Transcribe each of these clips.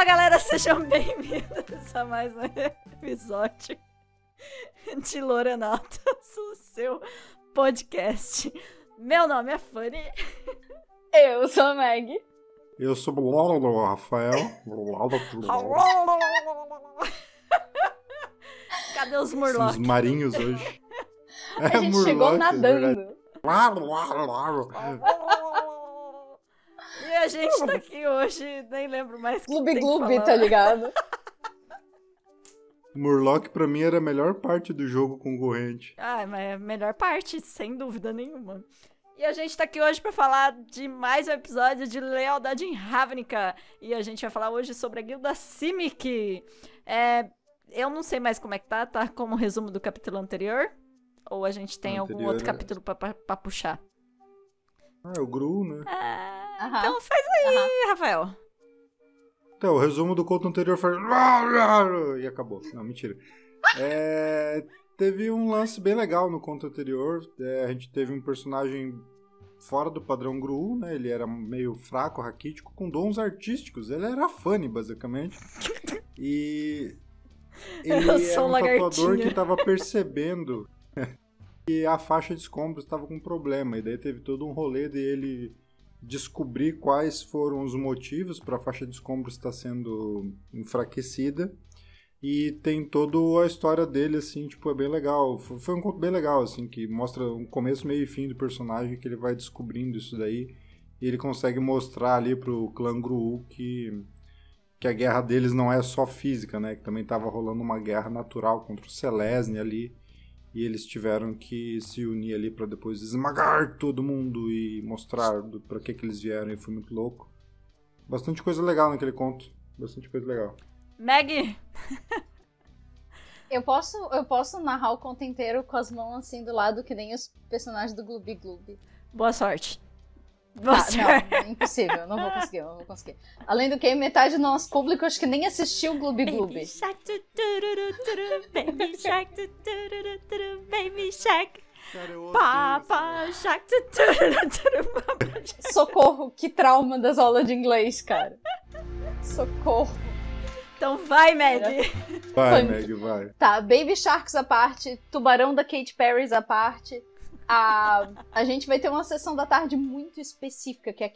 Fala, galera, sejam bem-vindos a mais um episódio de Lorenatas, o seu podcast. Meu nome é Fanny. Eu sou a Meg. Eu sou o Rafael. Cadê os Murlocs? Os marinhos hoje. A gente chegou nadando. E a gente tá aqui hoje, nem lembro mais o que Gloob tem que Gloob, falar. tá ligado? Murloc pra mim era a melhor parte do jogo concorrente. Ah, mas é a melhor parte, sem dúvida nenhuma. E a gente tá aqui hoje pra falar de mais um episódio de Lealdade em Ravnica. E a gente vai falar hoje sobre a guilda Simic. Eu não sei mais como é que tá como resumo do capítulo anterior? Ou a gente tem algum outro capítulo pra puxar? Ah, é o Gru, né? Então faz aí, Rafael. Então, o resumo do conto anterior foi... E acabou. Não, mentira. Teve um lance bem legal no conto anterior. A gente teve um personagem fora do padrão Gru, né? Ele era meio fraco, raquítico, com dons artísticos. Ele era Fanny, basicamente. E ele era um tatuador que estava percebendo que a faixa de escombros estava com problema. E daí teve todo um rolê dele descobrir quais foram os motivos para a faixa de escombros estar sendo enfraquecida. E tem toda a história dele, assim, tipo, é bem legal. Foi um conto bem legal, assim, que mostra um começo, meio e fim do personagem, que ele vai descobrindo isso daí. E ele consegue mostrar ali pro clã Gru que a guerra deles não é só física, né? Que também estava rolando uma guerra natural contra o Selesnya ali. E eles tiveram que se unir ali para depois esmagar todo mundo e mostrar para que eles vieram. E foi muito louco. Bastante coisa legal naquele conto. Bastante coisa legal. Meg! Eu posso narrar o conto inteiro com as mãos assim do lado, que nem os personagens do Gloob Gloob. Boa sorte. Boa sorte. Não, impossível, não vou conseguir. Além do que, metade do nosso público acho que nem assistiu o Gloob Gloob. Baby Shark, Baby Shark, Baby Shark, Papa Shark. Socorro, que trauma das aulas de inglês, cara. Socorro. Então vai, Meg. Vai, Meg, vai. Tá, Baby Sharks à parte, Tubarão da Katy Perry à parte. A gente vai ter uma sessão da tarde muito específica, que é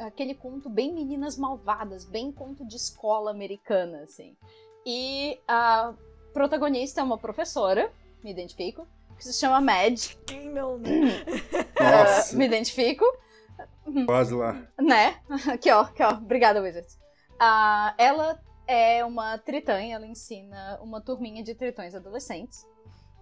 aquele conto bem Meninas Malvadas, bem conto de escola americana, assim. E a protagonista é uma professora, me identifico, que se chama Mad. Quem não, né? Nossa. Me identifico. Quase lá. Né? Aqui, ó. Obrigada, Wizards. Ela é uma tritã e ela ensina uma turminha de tritões adolescentes.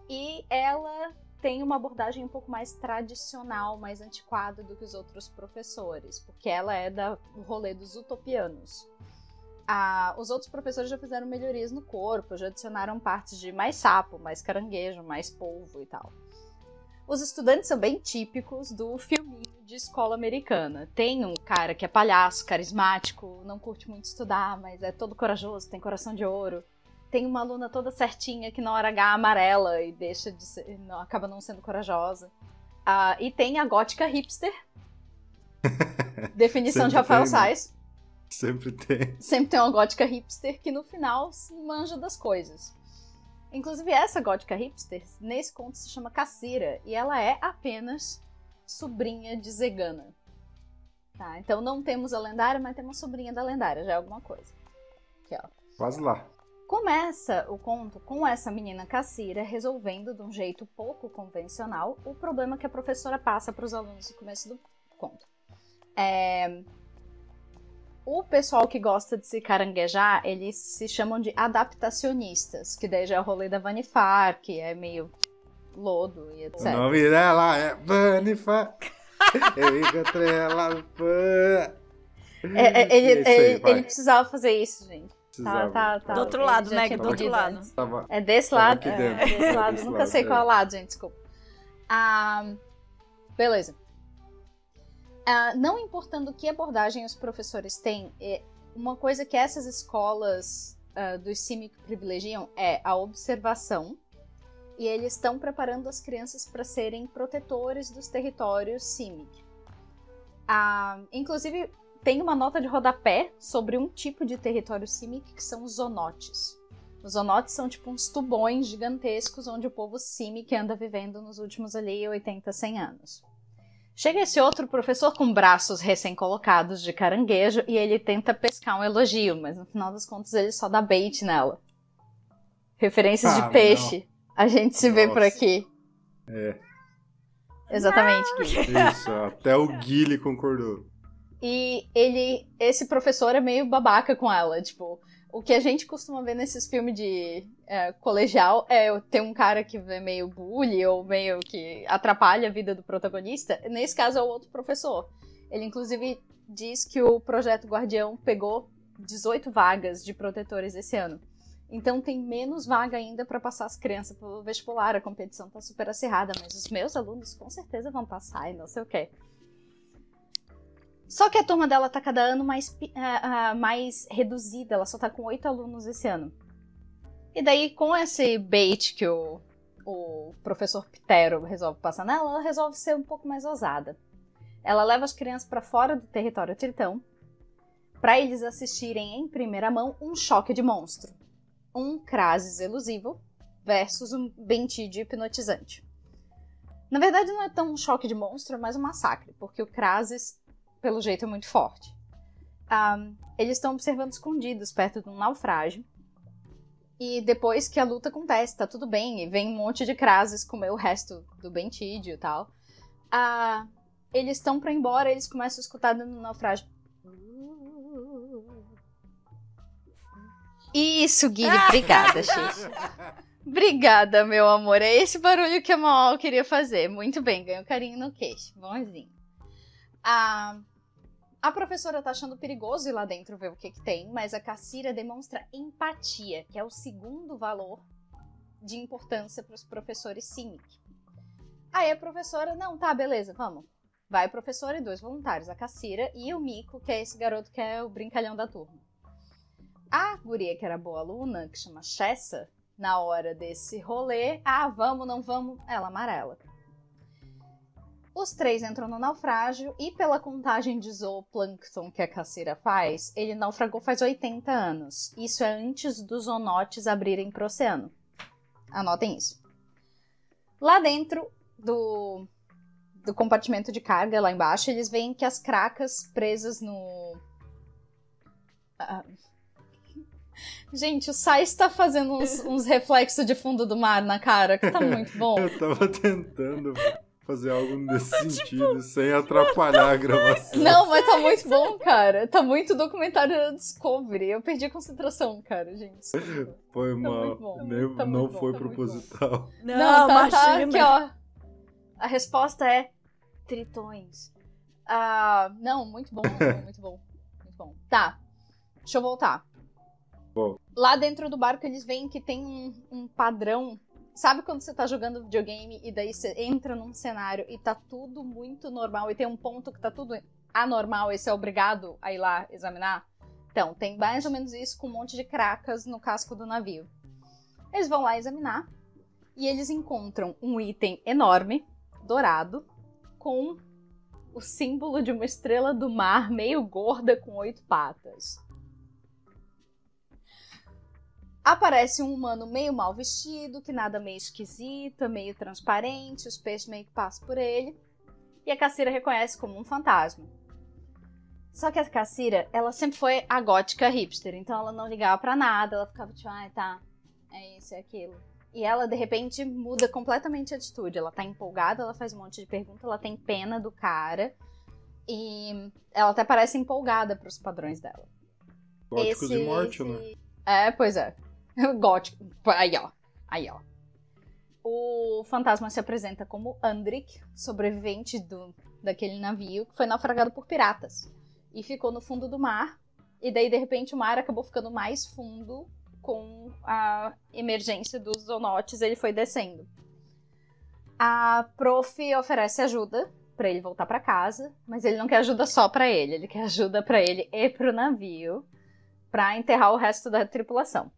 E ela tem uma abordagem um pouco mais tradicional, mais antiquada do que os outros professores, porque ela é do rolê dos utopianos. Os outros professores já fizeram melhorias no corpo, já adicionaram partes de mais sapo, mais caranguejo, mais polvo e tal. Os estudantes são bem típicos do filminho de escola americana. Tem um cara que é palhaço, carismático, não curte muito estudar, mas é todo corajoso, tem coração de ouro. Tem uma aluna toda certinha que na hora H amarela e deixa de ser, acaba não sendo corajosa. E tem a gótica hipster. Definição de Rafael Sais. Sempre tem. Sempre tem uma gótica hipster que no final se manja das coisas. Inclusive essa gótica hipster, nesse conto se chama Cassira. E ela é apenas sobrinha de Zegana. Tá, então não temos a lendária, mas temos a sobrinha da lendária. Já é alguma coisa. Aqui, ó. Quase lá. Começa o conto com essa menina Cassira resolvendo de um jeito pouco convencional o problema que a professora passa para os alunos no começo do conto. O pessoal que gosta de se caranguejar, eles se chamam de adaptacionistas, que daí já é o rolê da Vanifar, que é meio lodo e etc. O nome dela é Vanifar. Eu encontrei ela no pan. Ele precisava fazer isso, gente. Tá. Do outro lado, Meg, do outro lado. É desse lado? É desse lado. Nunca sei qual é o lado, gente, desculpa. Beleza. Não importando que abordagem os professores têm, uma coisa que essas escolas dos Simic privilegiam é a observação, e eles estão preparando as crianças para serem protetores dos territórios Simic. Inclusive, tem uma nota de rodapé sobre um tipo de território Simic que são os zonotes. Os zonotes são tipo uns tubões gigantescos onde o povo Simic anda vivendo nos últimos ali 80, 100 anos. Chega esse outro professor com braços recém-colocados de caranguejo e ele tenta pescar um elogio, mas no final das contas ele só dá bait nela. Referências de peixe. Não. A gente se vê por aqui. É. Exatamente. Isso, até o Guile concordou. E esse professor é meio babaca com ela, tipo, o que a gente costuma ver nesses filmes de colegial é ter um cara que é meio bully ou meio que atrapalha a vida do protagonista. Nesse caso é o outro professor. Ele inclusive diz que o Projeto Guardião pegou 18 vagas de protetores esse ano. Então tem menos vaga ainda para passar as crianças pro vestibular, a competição tá super acirrada, mas os meus alunos com certeza vão passar e não sei o quê. Só que a turma dela tá cada ano mais reduzida, ela só tá com 8 alunos esse ano. E daí, com esse bait que o professor Pitero resolve passar nela, ela resolve ser um pouco mais ousada. Ela leva as crianças pra fora do território tritão, pra eles assistirem em primeira mão um choque de monstro. Um Krasis elusivo versus um Bentídio hipnotizante. Na verdade, não é tão um choque de monstro, é mais um massacre, porque o Krasis, pelo jeito, é muito forte. Eles estão observando escondidos perto de um naufrágio. E depois que a luta acontece, tá tudo bem, e vem um monte de Krasis comer o resto do Bentídio e tal. Eles estão pra ir embora, eles começam a escutar no naufrágio. Isso, Guilherme, obrigada, X. Obrigada, meu amor. É esse barulho que a Maol queria fazer. Muito bem, ganhou carinho no queixo. Bonzinho. A professora tá achando perigoso ir lá dentro ver o que tem, mas a Cassira demonstra empatia, que é o segundo valor de importância para os professores Simic. Aí a professora, não, tá, beleza, vamos. Vai a professora e 2 voluntários, a Cassira e o Mico, que é esse garoto que é o brincalhão da turma. A guria, que era boa aluna, que chama Chessa, na hora desse rolê, vamos, não vamos, ela amarela. Os 3 entram no naufrágio e pela contagem de zooplâncton que a Cassira faz, ele naufragou faz 80 anos. Isso é antes dos zonotes abrirem pro oceano. Anotem isso. Lá dentro do compartimento de carga, lá embaixo, eles veem que as cracas presas no... Gente, o Sai está fazendo uns reflexos de fundo do mar na cara, que tá muito bom. Eu tava tentando fazer algo nesse sentido, sem atrapalhar a gravação. Não, mas tá muito bom, cara. Tá muito documentário da Discovery. Eu perdi a concentração, cara, gente. Foi mal. Não foi proposital. Não, tá aqui, ó. A resposta é tritões. Não, muito bom, muito bom. Muito bom. Tá, deixa eu voltar. Bom. Lá dentro do barco eles veem que tem um padrão. Sabe quando você tá jogando videogame e daí você entra num cenário e tá tudo muito normal e tem um ponto que tá tudo anormal e você é obrigado a ir lá examinar? Então, tem mais ou menos isso com um monte de cracas no casco do navio. Eles vão lá examinar e eles encontram um item enorme, dourado, com o símbolo de uma estrela do mar meio gorda com 8 patas. Aparece um humano meio mal vestido, que nada meio esquisito, meio transparente, os peixes meio que passam por ele. E a Cassira reconhece como um fantasma. Só que a Cassira, ela sempre foi a gótica hipster, então ela não ligava pra nada, ela ficava tipo, tá, é isso, é aquilo. E ela, de repente, muda completamente a atitude. Ela tá empolgada, ela faz um monte de perguntas, ela tem pena do cara. E ela até parece empolgada pros padrões dela. Góticos de morte, né? Pois é. Gótico. Aí, ó. O fantasma se apresenta como Andrik, sobrevivente daquele navio que foi naufragado por piratas. E ficou no fundo do mar. E daí, de repente, o mar acabou ficando mais fundo com a emergência dos zonotes. Ele foi descendo. A prof oferece ajuda pra ele voltar pra casa. Mas ele não quer ajuda só pra ele. Ele quer ajuda pra ele e pro navio pra enterrar o resto da tripulação.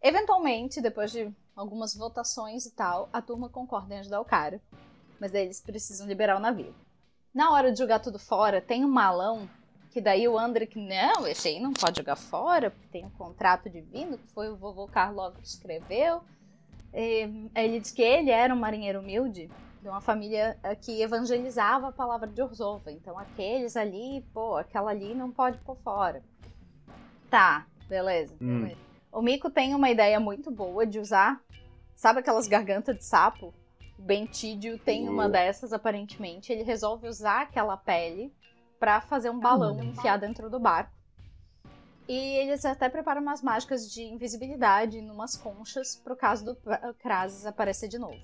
Eventualmente, depois de algumas votações e tal, a turma concorda em ajudar o cara. Mas daí eles precisam liberar o navio. Na hora de jogar tudo fora, tem um malão, que daí o Andric, não, esse aí não pode jogar fora, porque tem um contrato divino, que foi o vovô Karlov que escreveu. Ele diz que ele era um marinheiro humilde, de uma família que evangelizava a palavra de Orzhova. Então aqueles ali, aquela ali não pode pôr fora. Tá, beleza. O Mico tem uma ideia muito boa de usar, sabe aquelas gargantas de sapo? O Bentídio tem uma dessas, aparentemente. Ele resolve usar aquela pele pra fazer um balão enfiar dentro do barco. E eles até preparam umas mágicas de invisibilidade numas conchas pro caso do Krasis aparecer de novo.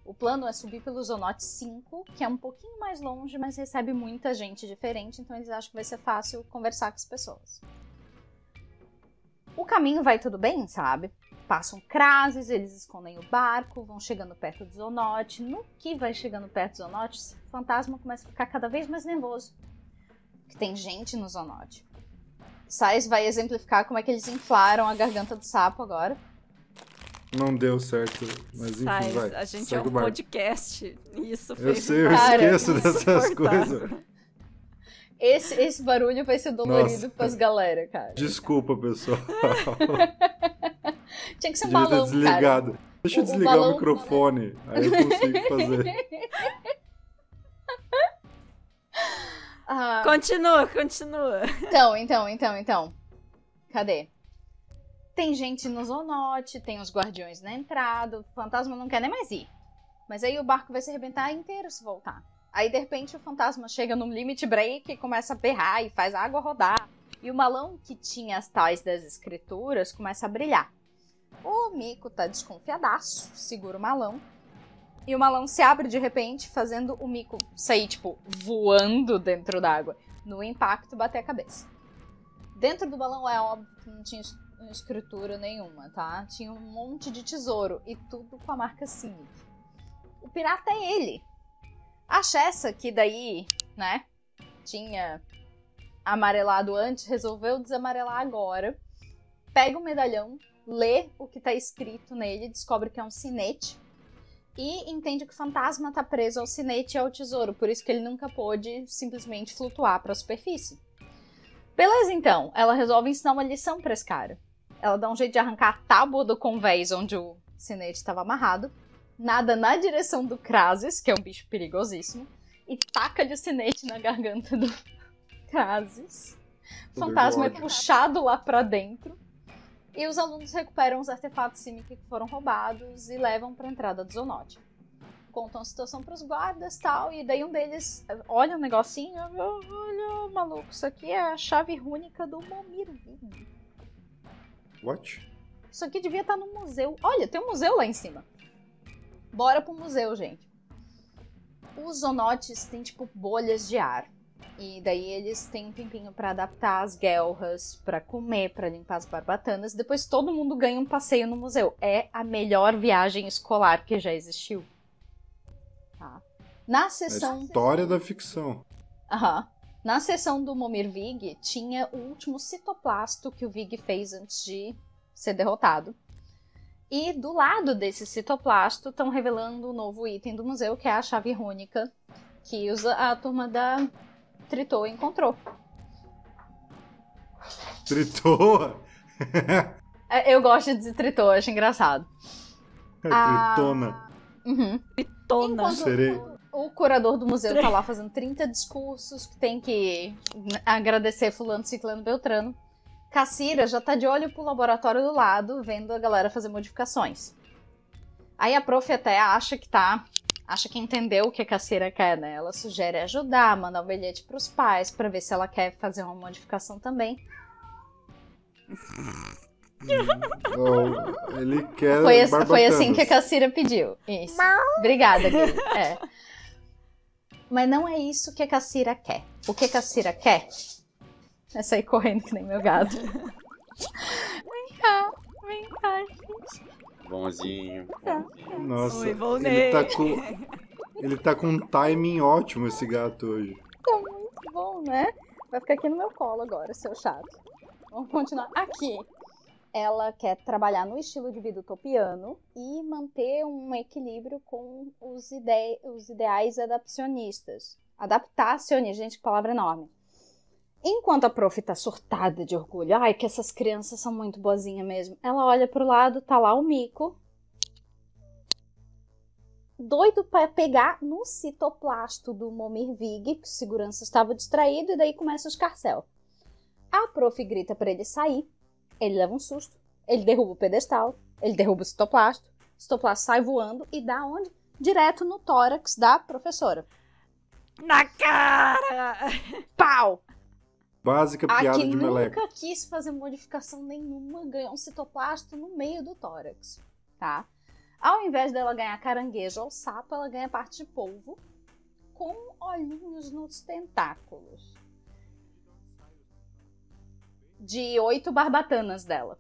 O plano é subir pelo Zonote 5, que é um pouquinho mais longe, mas recebe muita gente diferente, então eles acham que vai ser fácil conversar com as pessoas. O caminho vai tudo bem, sabe? Passam Krasis, eles escondem o barco, vão chegando perto do Zonote. No que vai chegando perto do Zonote, o fantasma começa a ficar cada vez mais nervoso. Porque tem gente no Zonote. Sais vai exemplificar como é que eles inflaram a garganta do sapo agora. Não deu certo, mas enfim, Sais, vai. a gente segue é um o barco. podcast. Isso Eu fez sei, eu Cara, esqueço dessas coisas. Esse barulho vai ser dolorido pras galera, cara. Desculpa, pessoal. Tinha que ser um Devia ter balão, desligado. cara. Deixa eu O desligar balão- o microfone, aí eu consigo fazer. Ah, Continua. Então. Cadê? Tem gente no Zonote, tem os guardiões na entrada, o fantasma não quer nem mais ir. Mas aí o barco vai se arrebentar inteiro se voltar. Aí, de repente, o fantasma chega num limit break e começa a berrar e faz a água rodar. E o malão que tinha as tais das escrituras começa a brilhar. O Mico tá desconfiadaço, segura o malão. E o malão se abre de repente, fazendo o Mico sair, tipo, voando dentro d'água. No impacto, bater a cabeça. Dentro do balão é óbvio que não tinha escritura nenhuma, tá? Tinha um monte de tesouro e tudo com a marca Simic. O pirata é ele. A Chessa, que daí, né, tinha amarelado antes, resolveu desamarelar agora. Pega o medalhão, lê o que tá escrito nele, descobre que é um sinete e entende que o fantasma tá preso ao sinete e ao tesouro, por isso que ele nunca pôde simplesmente flutuar pra superfície. Beleza, então. Ela resolve ensinar uma lição pra esse cara. Ela dá um jeito de arrancar a tábua do convés onde o sinete estava amarrado, nada na direção do Krasis, que é um bicho perigosíssimo, e taca-lhe o sinete na garganta do Krasis. O fantasma é puxado lá pra dentro. E os alunos recuperam os artefatos Simic que foram roubados e levam pra entrada do Zonote. Contam a situação pros guardas e tal, e daí um deles olha um negocinho, olha, maluco, isso aqui é a chave rúnica do Momir Vig. What? Isso aqui devia estar no museu. Olha, tem um museu lá em cima. Bora pro museu, gente. Os Zonotes têm, tipo, bolhas de ar. E daí eles têm um tempinho pra adaptar as guelras, pra comer, pra limpar as barbatanas. Depois todo mundo ganha um passeio no museu. É a melhor viagem escolar que já existiu. Tá. Na A sessão... história da ficção. Aham. Na sessão do Momir Vig, tinha o último citoplasto que o Vig fez antes de ser derrotado. E do lado desse citoplasto estão revelando o novo item do museu, que é a chave rúnica, que a turma da Tritoa encontrou. Tritoa? Eu gosto de dizer Tritoa, acho engraçado. Tritona. Uhum. Tritona. Enquanto Serei. o curador do museu tá lá fazendo 30 discursos, que tem que agradecer fulano, ciclano, beltrano, Cassira já tá de olho pro laboratório do lado, vendo a galera fazer modificações. Aí a prof até acha que entendeu o que a Cassira quer, né? Ela sugere ajudar, mandar um bilhete pros pais, pra ver se ela quer fazer uma modificação também. Oh, ele quer Foi assim que a barbatanas. Cassira pediu. Isso. Obrigada, Gui. É. Mas não é isso que a Cassira quer. O que a Cassira quer é sair correndo que nem meu gato. Vem cá, gente. Bonzinho. Nossa, Oi, Volney. ele tá com um timing ótimo esse gato hoje. Tá muito bom, né? Vai ficar aqui no meu colo agora, seu chato. Vamos continuar aqui. Ela quer trabalhar no estilo de vida utopiano e manter um equilíbrio com os ideais adaptacionistas. Adaptacione, gente, que palavra enorme. Enquanto a prof tá surtada de orgulho, ai, que essas crianças são muito boazinhas mesmo, ela olha pro lado, tá lá o Mico, doido pra pegar no citoplasto do Momir Vig, que o segurança estava distraído, e daí começa o escarcéu. A prof grita pra ele sair, ele leva um susto, ele derruba o pedestal, ele derruba o citoplasto sai voando e dá onde? Direto no tórax da professora. Na cara! Pau! Básica A piada que de meleca. nunca quis fazer modificação nenhuma ganhou um citoplasto no meio do tórax, tá? Ao invés dela ganhar caranguejo ou sapo, ela ganha parte de polvo com olhinhos nos tentáculos. De 8 barbatanas dela.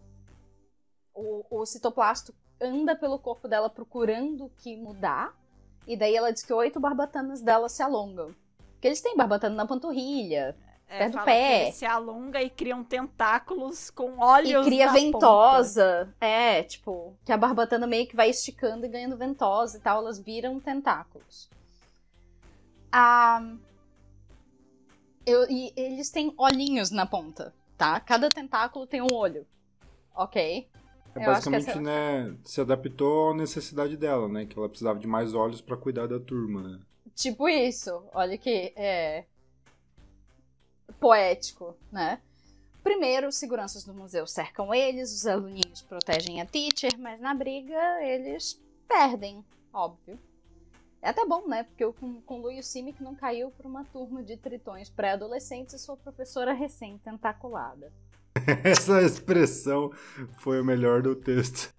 O citoplasto anda pelo corpo dela procurando o que mudar, e daí ela diz que 8 barbatanas dela se alongam. Porque eles têm barbatana na panturrilha, perto do fala pé. que ele se alonga e criam tentáculos com olhos E cria na ventosa. ponta. É, tipo, que a barbatana meio que vai esticando e ganhando ventosa e tal, elas viram tentáculos. E eles têm olhinhos na ponta, tá? Cada tentáculo tem um olho, ok? Eu acho que Basicamente, né, se adaptou à necessidade dela, né? Que ela precisava de mais olhos pra cuidar da turma, né? Tipo isso, olha que poético, né? Primeiro, os seguranças do museu cercam eles, os aluninhos protegem a teacher, mas na briga eles perdem, óbvio. É até bom, né? Porque com Luiz Simic não caiu por uma turma de tritões pré-adolescentes e sua professora recém-tentaculada. Essa expressão foi o melhor do texto.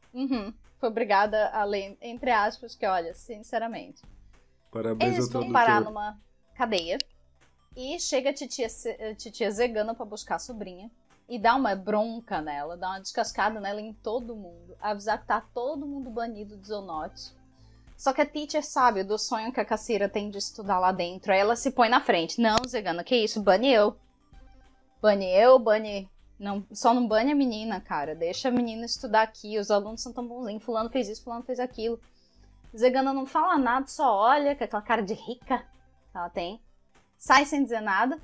Foi obrigada a ler, entre aspas, que olha, sinceramente. Parabéns Eles ao tradutor. vão parar numa cadeia e chega a titia Zegana pra buscar a sobrinha e dá uma bronca nela, dá uma descascada nela em todo mundo, avisar que tá todo mundo banido do Zonote. Só que a teacher sabe do sonho que a Cassira tem de estudar lá dentro, aí ela se põe na frente. Não, Zegana, que isso? Bane eu. Não, só não bane a menina, cara. Deixa a menina estudar aqui, os alunos são tão bonzinhos, fulano fez isso, fulano fez aquilo. Zegana não fala nada, só olha com aquela cara de rica que ela tem. Sai sem dizer nada.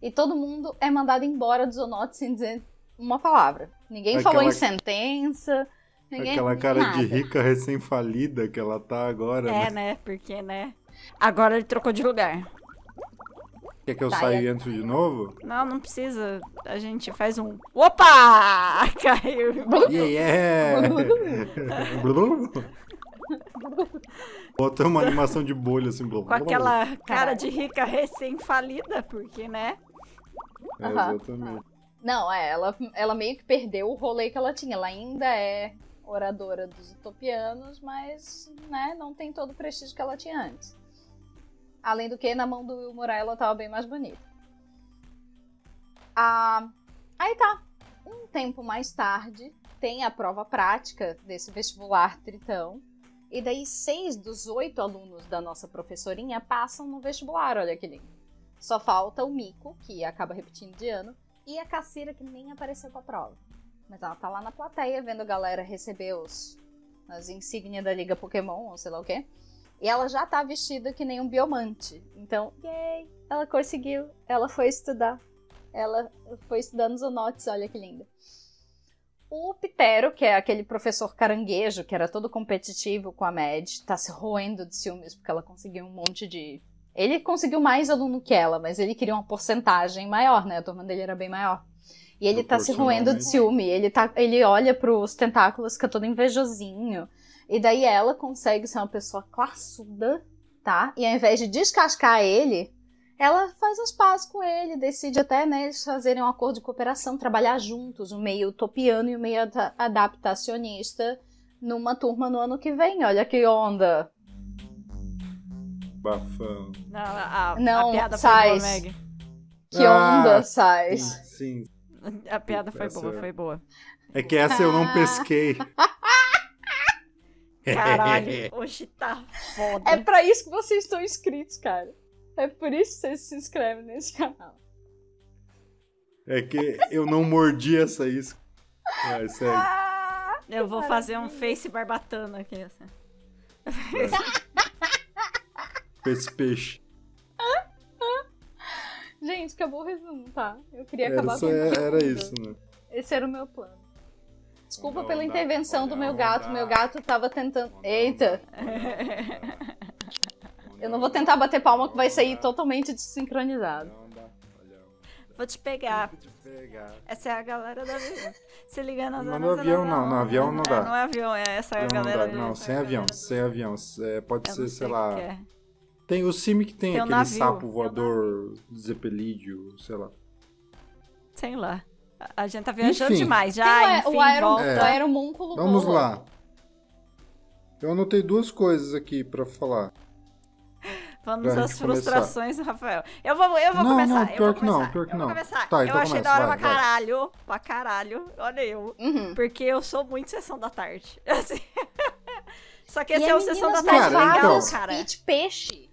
E todo mundo é mandado embora do Zonote sem dizer uma palavra. Ninguém falou em sentença. Aquela cara de rica recém-falida que ela tá agora, né? Porque, né? Agora ele trocou de lugar. Quer que eu saia e entre de novo? Não precisa. A gente faz um... Opa! Caiu. Yeah! Bota uma animação de bolha assim. Com aquela cara de rica recém-falida, porque, né? Exatamente. Não, ela meio que perdeu o rolê que ela tinha. Ela ainda é oradora dos utopianos, mas, né, não tem todo o prestígio que ela tinha antes. Além do que, na mão do Will Murai, ela tava bem mais bonita. Aí tá. Um tempo mais tarde, tem a prova prática desse vestibular tritão. E daí 6 dos 8 alunos da nossa professorinha passam no vestibular, olha que lindo. Só falta o Mico, que acaba repetindo de ano, e a Cassira, que nem apareceu pra prova. Mas ela tá lá na plateia, vendo a galera receber as insígnias da Liga Pokémon, ou sei lá o quê. E ela já tá vestida que nem um biomante. Então, yay! Ela conseguiu. Ela foi estudar. Ela foi estudar nos Zonotes, olha que linda. O Pitero, que é aquele professor caranguejo, que era todo competitivo com a Mad, tá se roendo de ciúmes porque ela conseguiu um monte de... Ele conseguiu mais aluno que ela, mas ele queria uma porcentagem maior, né? A turma dele era bem maior. E ele tá se roendo de ciúme. Ele olha pros tentáculos, fica todo invejosinho. E daí ela consegue ser uma pessoa classuda, tá? E ao invés de descascar ele, ela faz as pazes com ele, decide até, né, eles fazerem um acordo de cooperação, trabalhar juntos, o meio utopiano e o meio adaptacionista, numa turma no ano que vem. Olha que onda! Bafão. Não, a piada foi boa, Meg. Que onda, Sais. Sim. A piada foi boa. É que essa eu não pesquei. Caralho, hoje tá foda. É pra isso que vocês estão inscritos, cara. É por isso que vocês se inscrevem nesse canal. É que eu não mordi essa isca. Vai, segue. Eu vou fazer um face barbatana aqui, assim. Esse peixe. gente, acabou o resumo, tá? Eu queria Era, acabar só, com era tudo. isso, né? Esse era o meu plano. Desculpa Onda, pela intervenção olha do a meu onda. gato. Meu gato tava tentando... Eita! Eu não vou Onda, tentar bater palma que vai sair onda, totalmente desincronizado. onda, olha a onda. Vou te pegar. Vou te pegar. Essa é a galera do avião. Se liga nas Mas no avião não, no avião não dá. Não é avião, é essa Não, galera dá, do... não, sem avião, sem avião. Pode Eu ser, não sei sei o lá. que é. Tem o Simic tem Tem um aquele navio. sapo voador Zeppelídeo, sei lá. Sei lá. A gente tá viajando Enfim. demais já, Tem enfim, o volta. É. aeromúnculo Vamos voa. lá. Eu anotei duas coisas aqui pra falar. Vamos Pra às gente começar. frustrações do Rafael. Eu vou começar. Não, eu pior vou que não, começar, pior que eu vou não. começar. Tá, eu então achei começa, da hora vai, pra caralho. Olha eu. Uhum. Porque eu sou muito sessão da tarde. Assim. Só que E esse é a o sessão da menina tarde Cara, legal, então. vários cara. feat peixe.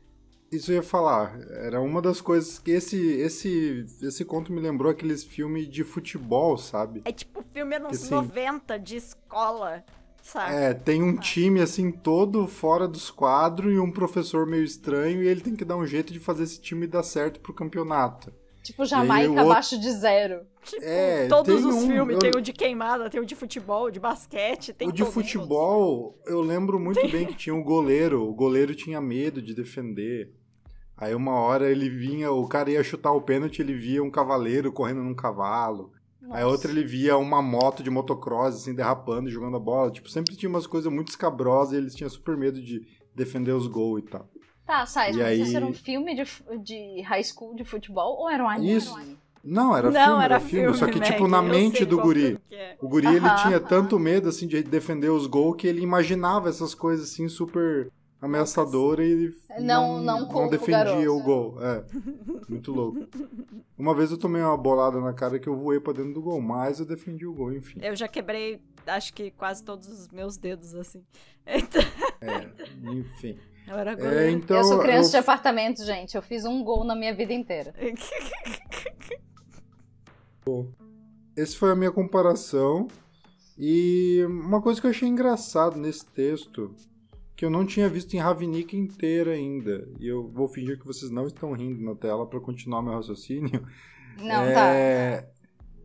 Isso eu ia falar. Era uma das coisas que esse conto me lembrou aqueles filmes de futebol, sabe? É tipo filme anos Assim, 90 de escola, sabe? É, tem um time assim todo fora dos quadros e um professor meio estranho e ele tem que dar um jeito de fazer esse time dar certo pro campeonato. Tipo, Jamaica o outro- abaixo de zero. Tipo, É, todos tem os um- filmes. eu- Tem o de queimada, tem o de futebol, de basquete, tem O de todos. futebol, eu lembro muito bem que tinha um goleiro. O goleiro tinha medo de defender. Aí uma hora ele vinha, o cara ia chutar o pênalti, ele via um cavaleiro correndo num cavalo. Aí outra ele via uma moto de motocross, assim, derrapando e jogando a bola. Tipo, sempre tinha umas coisas muito escabrosas e eles tinham super medo de defender os gols e tal. Tá, Sai, E mas aí- isso era um filme de high school de futebol ou era um anime? Isso. Não, era Não, filme, era filme. Só que, Meg, tipo, na eu mente sei do qual guri. filme que é. O guri, ele Aham, tinha aham. tanto medo, assim, de defender os gols que ele imaginava essas coisas, assim, super ameaçadoras e Não como o defendia garoto. o gol. É, muito louco. Uma vez eu tomei uma bolada na cara que eu voei pra dentro do gol, mas eu defendi o gol, enfim. Eu já quebrei, acho que quase todos os meus dedos, assim. Então, Enfim. eu era É, goleiro. então, Eu sou criança de apartamento, gente. Eu fiz um gol na minha vida inteira. Essa foi a minha comparação. E uma coisa que eu achei engraçado nesse texto, que eu não tinha visto em Ravnica inteira ainda, e eu vou fingir que vocês não estão rindo na tela para continuar meu raciocínio. Não,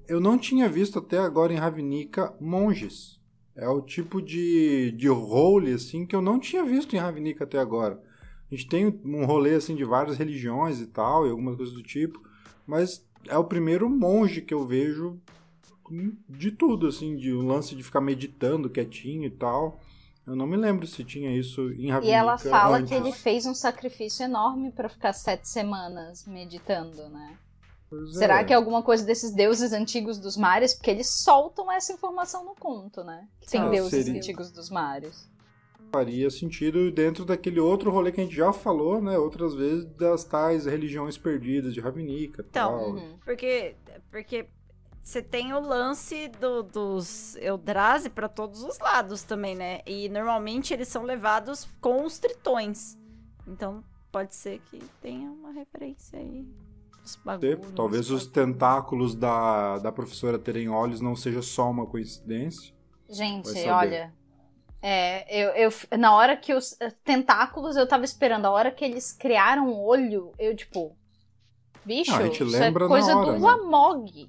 Eu não tinha visto até agora em Ravnica monges. É o tipo de role, assim, que eu não tinha visto em Ravnica até agora. A gente tem um rolê, assim, de várias religiões e tal, e algumas coisas do tipo, mas é o primeiro monge que eu vejo de tudo, assim, de um lance de ficar meditando quietinho e tal. Eu não me lembro se tinha isso em Ravnica E ela fala antes. que ele fez um sacrifício enorme pra ficar 7 semanas meditando, né? Pois Será que é alguma coisa desses deuses antigos dos mares? Porque eles soltam essa informação no conto, né? Que tem Ah, deuses seria. antigos dos mares. Faria sentido dentro daquele outro rolê que a gente já falou, né? Outras vezes, das tais religiões perdidas de Ravnica e Então, tal. Uhum. Porque você tem o lance dos Eldrazi pra todos os lados também, né? E normalmente eles são levados com os tritões. Então pode ser que tenha uma referência aí. Os bagulhos, Talvez os tentáculos da professora terem olhos não seja só uma coincidência. Gente, Vai saber. olha. Eu na hora que os tentáculos, eu tava esperando. A hora que eles criaram o olho, eu tipo. Bicho, Ah, a gente isso lembra é coisa na hora, do né? Lamog.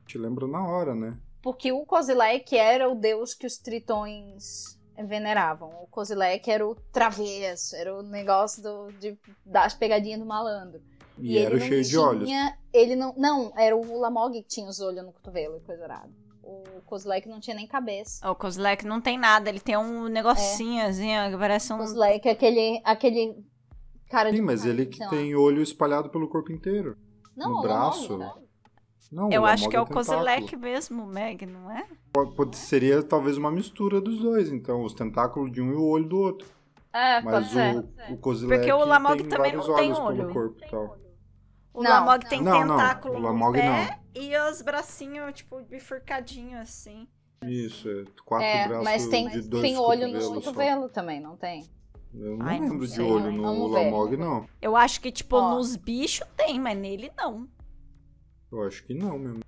Te lembro na hora, né? Porque o Kozilek era o deus que os tritões veneravam. O Kozilek era o travesso, era o negócio das pegadinhas do malandro. E era ele não cheio de olhos. Ele não, era o Lamog que tinha os olhos no cotovelo e coisa arada. O Kozilek não tinha nem cabeça. O Kozilek não tem nada, ele tem um negocinho assim, ó, que parece O um... Kozilek é aquele cara de Sim, mas ele que sei lá. tem olho espalhado pelo corpo inteiro. Não, no o braço. Lamog, né? Não, Eu o acho Lamog que é o tentáculo. Kozilek mesmo, Meg, não é? Seria talvez uma mistura dos dois, então, os tentáculos de um e o olho do outro. É, Mas pode ser. o Kozilek Porque o Lamog tem também vários não tem olhos olho. pelo corpo e tal. O Não, Lamog tem não, tentáculo o no Lamog pé e os bracinhos, tipo, bifurcadinhos assim. Isso, 4 braços Mas tem, de 2 tem olho nos cotovelos só. cotovelos também, não tem? Eu não Ai, não lembro de sei. olho no Vamos ver. Lamog, não. Eu acho que, tipo, Ó. nos bichos tem, mas nele não. Eu acho que não mesmo.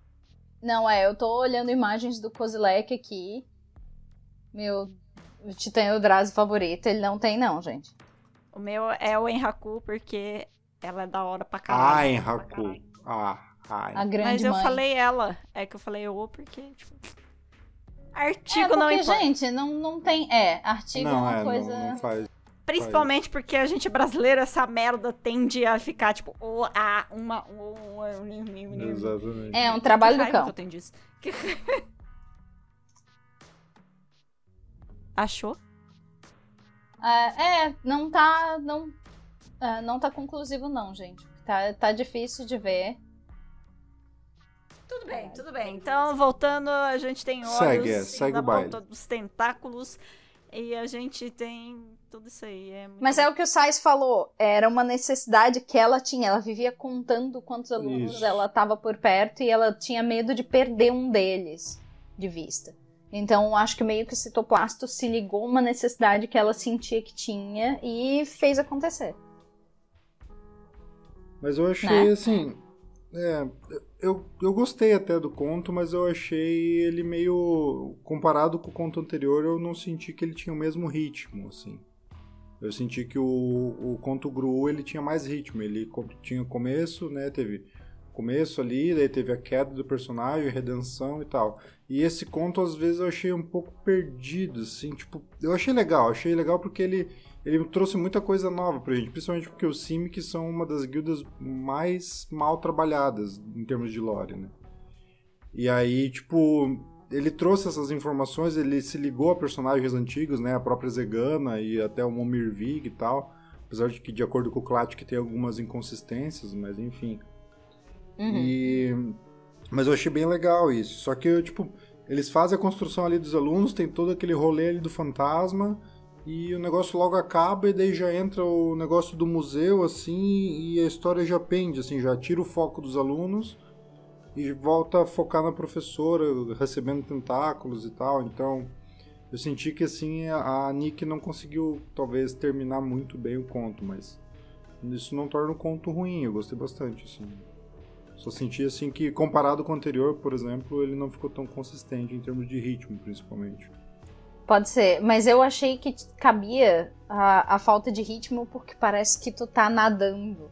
Não, eu tô olhando imagens do Kozilek aqui. Meu Titã Eldrazi favorito, ele não tem não, gente. O meu é o Enraku, porque ela é da hora pra Ah, caralho. Enraku. Ai. A grande Mas eu mãe. falei ela. É que eu falei porque, tipo... Artigo porque, não importa. gente, não tem... artigo é uma coisa... Não faz. Principalmente porque a gente é brasileiro, essa merda tende a ficar, tipo... Exatamente. É um trabalho do raiva cão. que eu tenho disso. Achou? Não tá conclusivo não, gente. Tá difícil de ver. Tudo bem. Então, voltando, a gente tem olhos segue na o baile. ponta dos tentáculos e a gente tem tudo isso aí. Mas é o que o Sais falou, era uma necessidade que ela tinha. Ela vivia contando quantos alunos Isso. ela tava por perto e ela tinha medo de perder um deles de vista. Então, acho que meio que o citoplasto se ligou a uma necessidade que ela sentia que tinha e fez acontecer. Mas eu achei, Né? assim... Eu gostei até do conto, mas eu achei ele meio... Comparado com o conto anterior, eu não senti que ele tinha o mesmo ritmo, assim. Eu senti que o conto Gru, ele tinha mais ritmo. Ele tinha começo, né? Teve começo ali, daí teve a queda do personagem, redenção e tal. E esse conto, às vezes, eu achei um pouco perdido, assim, tipo... Eu achei legal porque ele trouxe muita coisa nova pra gente, principalmente porque os Simic são uma das guildas mais mal trabalhadas em termos de lore, né? E aí, tipo, ele trouxe essas informações, ele se ligou a personagens antigos, né? A própria Zegana e até o Momirvig e tal. Apesar de que, de acordo com o Klatt, tem algumas inconsistências, mas enfim. Mas eu achei bem legal isso. Só que, tipo, eles fazem a construção ali dos alunos, tem todo aquele rolê ali do fantasma... E o negócio logo acaba e daí já entra o negócio do museu, assim, e a história já pende, assim, já tira o foco dos alunos e volta a focar na professora, recebendo tentáculos e tal. Então, eu senti que, assim, a Nick não conseguiu, talvez, terminar muito bem o conto, mas isso não torna o conto ruim, eu gostei bastante, assim. Só senti, assim, que comparado com o anterior, por exemplo, ele não ficou tão consistente em termos de ritmo, principalmente. Pode ser, mas eu achei que cabia a falta de ritmo porque parece que tu tá nadando.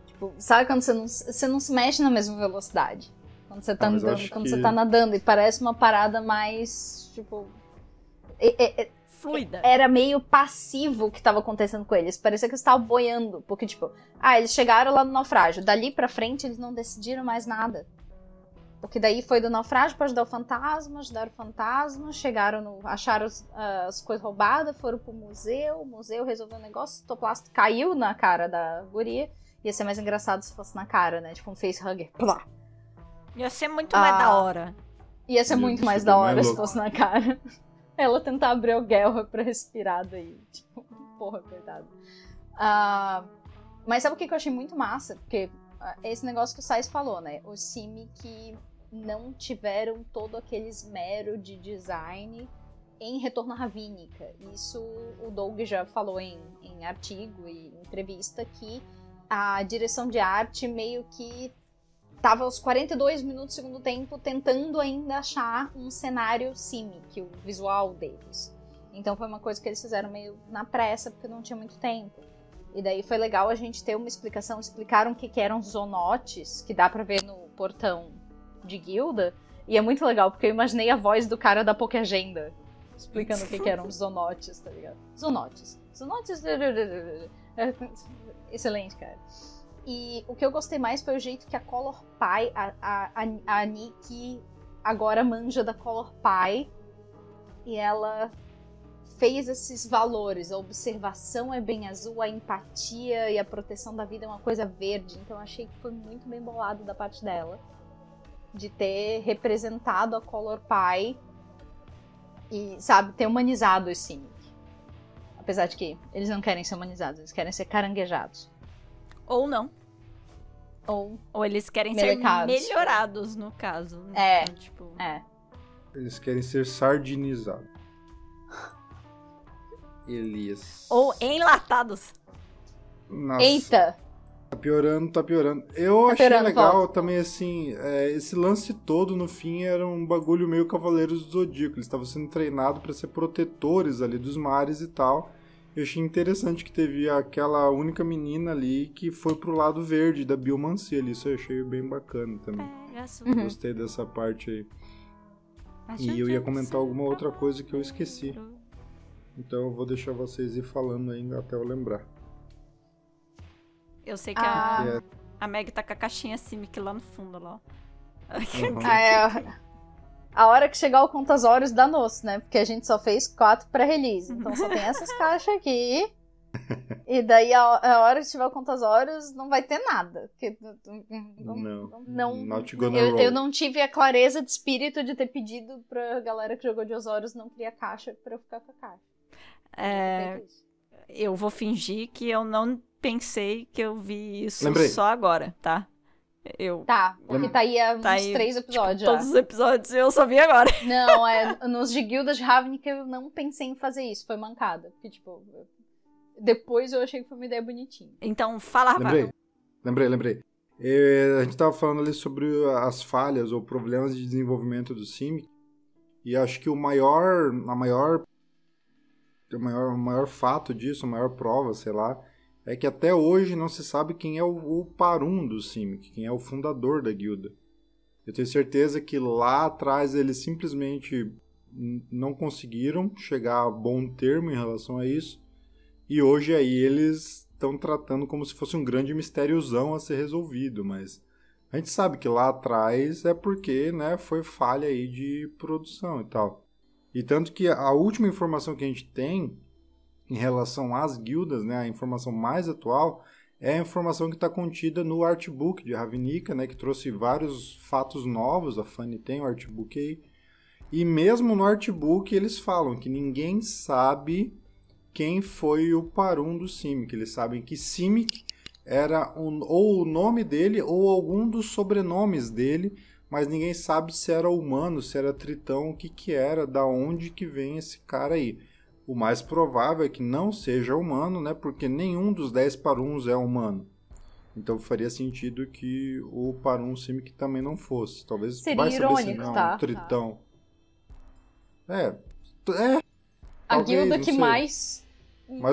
Tipo, sabe quando você não se mexe na mesma velocidade? Quando você tá andando, quando você tá nadando e parece uma parada mais, tipo... Fluida. Era meio passivo o que tava acontecendo com eles. Parecia que eles estavam boiando, porque tipo... eles chegaram lá no naufrágio. Dali pra frente eles não decidiram mais nada. Porque daí foi do naufrágio pra ajudar o fantasma, ajudaram o fantasma, acharam as coisas roubadas, foram pro museu, o museu resolveu o negócio, o citoplasto caiu na cara da guria. Ia ser mais engraçado se fosse na cara, né? Tipo um facehugger. Plá. Ia ser muito mais da hora. Ia ser muito mais da hora se fosse na cara. Ela tentar abrir o guelra pra respirar daí. Tipo, porra, coitado. Mas sabe o que eu achei muito massa? Porque esse negócio que o Sais falou, né? Os Simic não tiveram todo aquele esmero de design em Retorno à Ravnica. Isso o Doug já falou em artigo e entrevista, que a direção de arte meio que tava aos 42 minutos do segundo tempo tentando ainda achar um cenário Simic, o visual deles. Então foi uma coisa que eles fizeram meio na pressa, porque não tinha muito tempo. E daí foi legal a gente ter uma explicação. Explicaram o que eram zonotes, que dá pra ver no portão de guilda. E é muito legal, porque eu imaginei a voz do cara da Pokéagenda explicando o que eram os zonotes, tá ligado? Zonotes. Excelente, cara. E o que eu gostei mais foi o jeito que a Color Pie, a Nick agora manja da Color Pie. E ela fez esses valores. A observação é bem azul, a empatia e a proteção da vida é uma coisa verde. Então eu achei que foi muito bem bolado da parte dela, de ter representado a Color Pie e, sabe, ter humanizado os Simic. Apesar de que eles não querem ser humanizados, eles querem ser caranguejados. Ou não. Ou eles querem melecados. ser melhorados, no caso. Né? Então, tipo... Eles querem ser sardinizados. Elias. Ou enlatados. Nossa. Eita! Tá piorando. Eu achei piorando, legal volta. também, assim, esse lance todo, no fim, era um bagulho meio Cavaleiros do Zodíaco. Eles estavam sendo treinados pra ser protetores ali dos mares e tal. Eu achei interessante que teve aquela única menina ali que foi pro lado verde da biomancia ali. Isso eu achei bem bacana também. Gostei dessa parte aí. E eu ia comentar alguma outra coisa que eu esqueci. Então eu vou deixar vocês ir falando ainda até eu lembrar. Eu sei que a Meg tá com a caixinha Simic lá no fundo, lá. A hora que chegar o Contasórios danou-se, né? Porque a gente só fez 4 pré-release. Então só tem essas caixas aqui. E daí a hora que tiver o Contasórios não vai ter nada. Porque eu não tive a clareza de espírito de ter pedido pra galera que jogou de Osórios não criar caixa pra eu ficar com a caixa. Eu vou fingir que eu não pensei que eu vi isso Lembrei. só agora, tá? Porque tá aí há uns 3 episódios já. Todos os episódios eu só vi agora. Não, nos de Guildas de Ravnica eu não pensei em fazer isso, foi mancada. Porque, tipo, depois eu achei que foi uma ideia bonitinha. Então, fala, Rafael. Lembrei. A gente tava falando ali sobre as falhas ou problemas de desenvolvimento do Simic. E acho que o maior fato disso, a maior prova, sei lá, é que até hoje não se sabe quem é o Parum do Simic, quem é o fundador da guilda. Eu tenho certeza que lá atrás eles simplesmente não conseguiram chegar a bom termo em relação a isso, e hoje aí eles estão tratando como se fosse um grande mistériozão a ser resolvido, mas a gente sabe que lá atrás é porque, né, foi falha aí de produção e tal. E tanto que a última informação que a gente tem em relação às guildas, né, a informação mais atual, é a informação que está contida no artbook de Ravnica, né, que trouxe vários fatos novos. A Fanny tem o artbook aí. E mesmo no artbook eles falam que ninguém sabe quem foi o Parum do Simic. Eles sabem que Simic era ou o nome dele ou algum dos sobrenomes dele, mas ninguém sabe se era humano, se era tritão, o que era, da onde que vem esse cara aí. O mais provável é que não seja humano, né? Porque nenhum dos 10 Paruns é humano. Então faria sentido que o Parum Simic também não fosse. Talvez seria vai irônico, saber se não, tá? um tritão. A Talvez, guilda não que sei. mais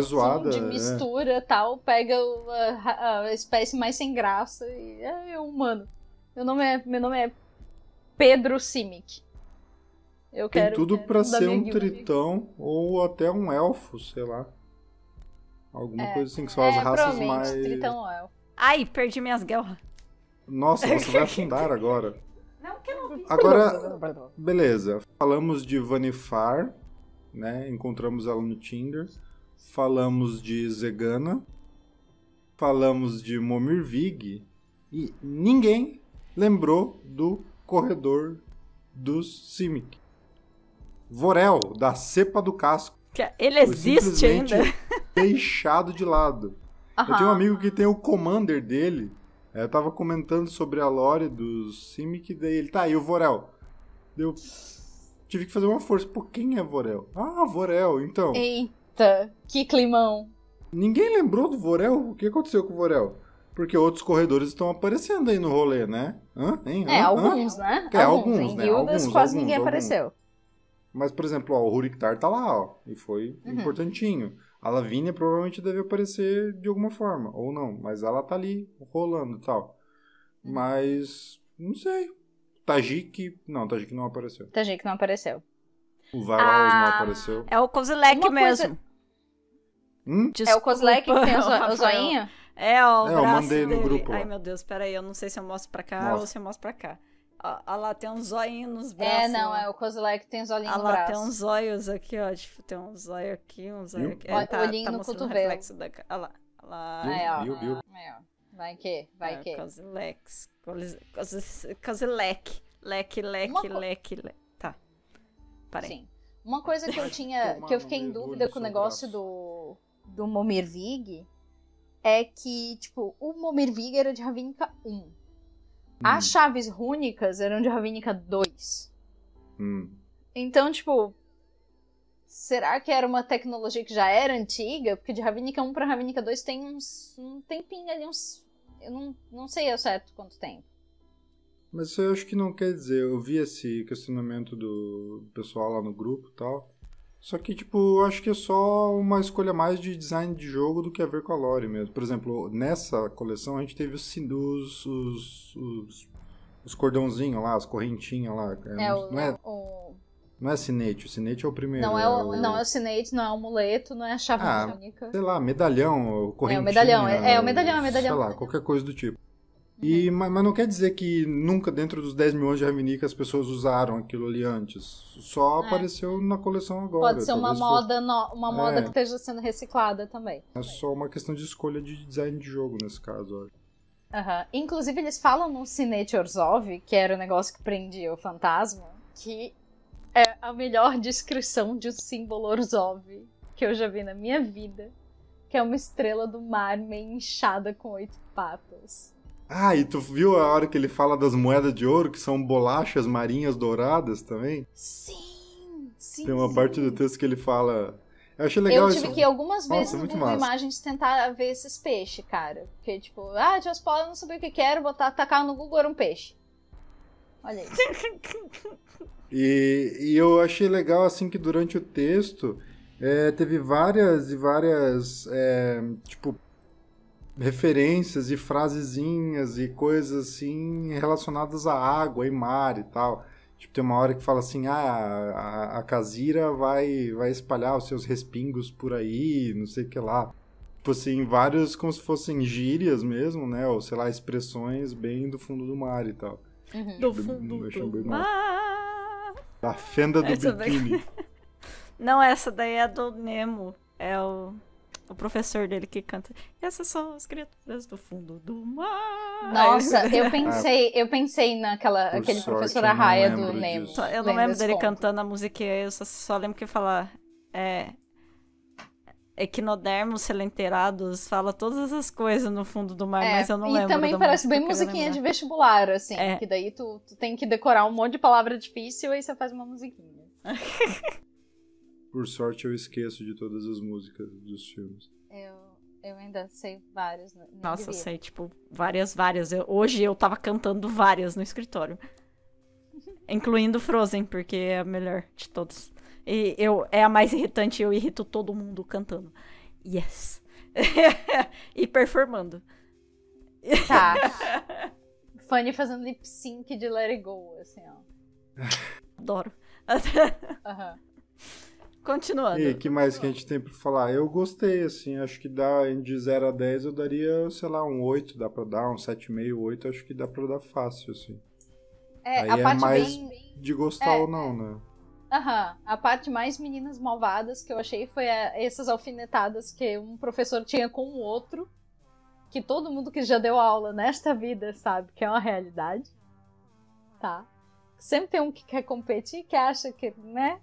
zoada, de mistura tal, pega a espécie mais sem graça e é humano. Meu nome é Pedro Simic. Eu Tem quero tudo pra da ser minha um guilda. tritão ou até um elfo, sei lá. Alguma coisa assim, que são as raças provavelmente, mais... Tritão ou Elfo. Ai, perdi minhas guerras. Nossa, você vai afundar agora. Não, que eu não vi. Agora, beleza. Falamos de Vanifar, né? Encontramos ela no Tinder. Falamos de Zegana. Falamos de Momirvig. E ninguém lembrou do corredor dos Simic. Vorel, da cepa do casco. Ele existe Foi ainda? simplesmente deixado de lado. Eu tenho um amigo que tem o commander dele. Eu tava comentando sobre a lore dos Simic, daí ele, e o Vorel? Eu tive que fazer uma força. Pô, quem é Vorel? Ah, Vorel, então. Eita, que climão. Ninguém lembrou do Vorel? O que aconteceu com o Vorel? Porque outros corredores estão aparecendo aí no rolê, né? Alguns, né? Alguns, em né? guildas quase ninguém apareceu. Mas, por exemplo, o Huriktar tá lá, ó. E foi importantinho. A Lavínia provavelmente deve aparecer de alguma forma. Ou não. Mas ela tá ali, rolando e tal. Mas, não sei. Tajik não apareceu. Tajik não apareceu. O Varos não apareceu. É o Kozilek mesmo. É o Kozilek que tem o Rafael. zoinho? O eu braço mandei no dele. grupo lá. Ai, meu Deus, peraí. Eu não sei se eu mostro pra cá ou se eu mostro pra cá. Olha lá, tem um zoinho nos braços. É o Kozilek que tem os olhinhos no lá, braço. tem uns zóios aqui, ó. Tipo, tem um zóio aqui, um zóio aqui. Olhinho no mostrando cotovelo. o reflexo da... Olha lá. Viu? Vai que. Kozilek. Leque. Tá. Parei. Sim. Uma coisa que eu tinha, que eu fiquei em dúvida com o negócio do Momirvig é que, tipo, o Momirvig era de Ravnica 1. As chaves rúnicas eram de Ravnica 2. Então, tipo, será que era uma tecnologia que já era antiga? Porque de Ravnica 1 pra Ravnica 2 tem um tempinho ali, eu não sei ao certo quanto tempo. Mas isso eu acho que não quer dizer. Eu vi esse questionamento do pessoal lá no grupo e tal. Só que, tipo, eu acho que é só uma escolha mais de design de jogo do que a ver com a lore mesmo. Por exemplo, nessa coleção a gente teve os cordãozinhos lá, as correntinhas lá. Não é sinete, o sinete é o primeiro. Não é o sinete, não é o amuleto, não é a chave única. Sei lá, medalhão, correntinha. O medalhão. Sei lá, qualquer coisa do tipo. Mas não quer dizer que nunca dentro dos 10 mil anos de Ravnica as pessoas usaram aquilo ali antes. Só apareceu na coleção agora. Pode ser uma moda que esteja sendo reciclada também. É só uma questão de escolha de design de jogo nesse caso, eu acho. Inclusive eles falam no Sinete Orzhov, que era o negócio que prendia o fantasma, que é a melhor descrição de um símbolo Orzhov que eu já vi na minha vida, que é uma estrela do mar meio inchada com 8 patas. Ah, e tu viu a hora que ele fala das moedas de ouro, que são bolachas marinhas douradas também? Sim. Tem uma parte do texto que ele fala... Eu achei legal isso. Eu tive que ir algumas vezes no Google Imagens tentar ver esses peixes, cara. Porque, tipo, Diaspora, não sabia o que era, tacar no Google, era um peixe. Olha isso. E eu achei legal, assim, que durante o texto teve várias tipo, referências e frasezinhas e coisas, assim, relacionadas à água e mar e tal. Tipo, tem uma hora que fala assim, a Khazira vai espalhar os seus respingos por aí, não sei o que lá. Tipo assim, vários como se fossem gírias mesmo, né? Ou, sei lá, expressões bem do fundo do mar e tal. Do fundo do mar. Da fenda do biquíni. Não, essa daí é do Nemo. É o professor dele que canta. Essas são as criaturas do fundo do mar. Nossa, eu pensei aquele professor Arraia do Nemo. Eu não lembro dele cantando a musiquinha, eu só lembro que fala equinodermos selenterados, fala todas essas coisas no fundo do mar, mas eu não lembro. E também parece bem musiquinha de vestibular, assim, que daí tu tem que decorar um monte de palavra difícil e você faz uma musiquinha. Por sorte eu esqueço de todas as músicas dos filmes. Eu ainda sei várias. Nossa, eu sei, tipo, várias. Hoje eu tava cantando várias no escritório. Incluindo Frozen, porque é a melhor de todas. E é a mais irritante, eu irrito todo mundo cantando. Yes! E performando. Tá. Fanny fazendo lip sync de Let It Go, assim, ó. Adoro. Uhum. Continuando. E o que mais que a gente tem pra falar? Eu gostei, assim, acho que de 0 a 10 eu daria, sei lá, um 8 dá pra dar, um 7,5, 8, acho que dá pra dar fácil, assim. Aí a parte mais bem... de gostar ou não, né? A parte mais meninas malvadas que eu achei foi essas alfinetadas que um professor tinha com o outro, que todo mundo que já deu aula nesta vida sabe que é uma realidade, tá? Sempre tem um que quer competir, que acha que, né?